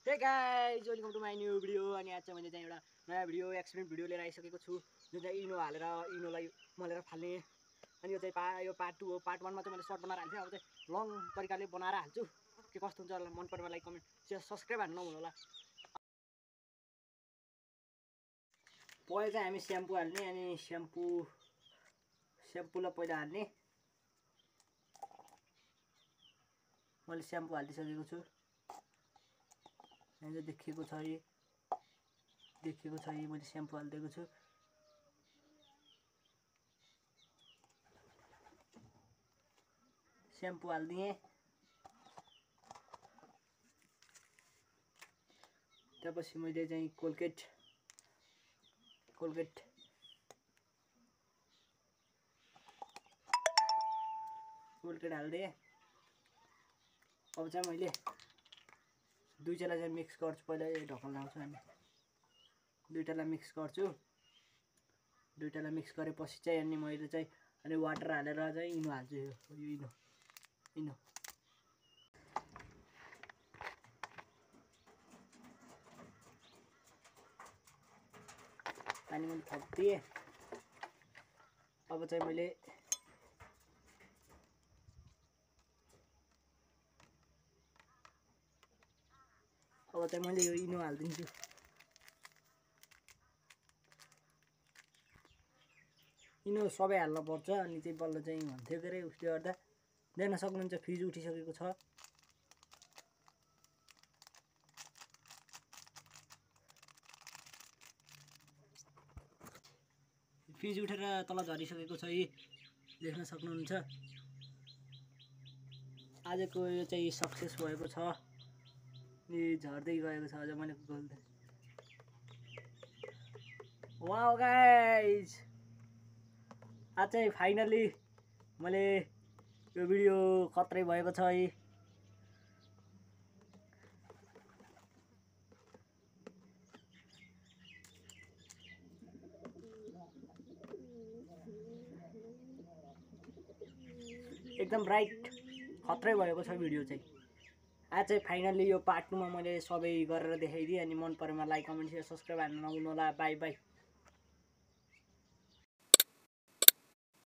हे guys welcome to my new video. अनि आज चाहिँ मैले चाहिँ एउटा नयाँ भिडियो एक्सपेरिमेन्ट भिडियो लिएर आइसकेको छु, जुन चाहिँ इनो हालेर इनोलाई मलेर फाल्ने। अनि यो चाहिँ यो पार्ट 2 हो। पार्ट 1 मा चाहिँ मैले सर्ट बनाएर हाल्थेँ, अब चाहिँ लङ तरिकाले बनाएर हाल्छु। के कस्तो हुन्छ होला, मन परेमा लाइक कमेन्ट शेयर सब्सक्राइब हाल्नु नभुल्नु होला। पहिला चाहिँ हामी स्याम्पू हाल्ने, अनि स्याम्पूलाई पहिला हाल्ने। मैले स्याम्पू हालिसकेको छु, यहाँ देखिएको छ मैले स्याम्पू हालिदिएको छु। स्याम्पू हालिदिएँ, त्यसपछि मैले चाहिँ कोलगेट हालिदिएँ। अब चाहिँ मैले दुईटालाई चाहिँ मिक्स गर्छु। पहिला यो ढक्कन लगाउँछु, हामी दुईटालाई मिक्स गर्छु। दुईटालाई मिक्स गरेपछि चाहिँ अनि मैले चाहिँ अनि वाटर हालेर चाहिँ इनो हाल्छु। यो इनो पानी मैले थपिदिएँ। अब चाहिँ मैले यो इनो हालिदिन्छु। इनो सबै हाल्न पर्छ, अनि चाहिँ बल्ल चाहिँ भन्थ्यो के अरे। उसले गर्दा देख्न सक्नुहुन्छ फ्रिज उठिसकेको छ। फ्रिज उठेर तल झरिसकेको छ, यी देख्न सक्नुहुन्छ। आजको यो चाहिँ सक्सेस भएको छ, यी झर्दै गएको छ। अझ मैले खोल्दै, वाउ गाइज, आज चाहिँ फाइनली मैले यो भिडियो खत्रै भएको छ। एकदम ब्राइट खत्रै भएको छ भिडियो चाहिँ। आज चाहिँ फाइनली यो पार्ट 2 मा मैले सबै गरेर देखाइदिएँ। अनि मन परेमा लाइक कमेन्ट शेयर सब्सक्राइब हाल्नु नभुल्नु होला। By by.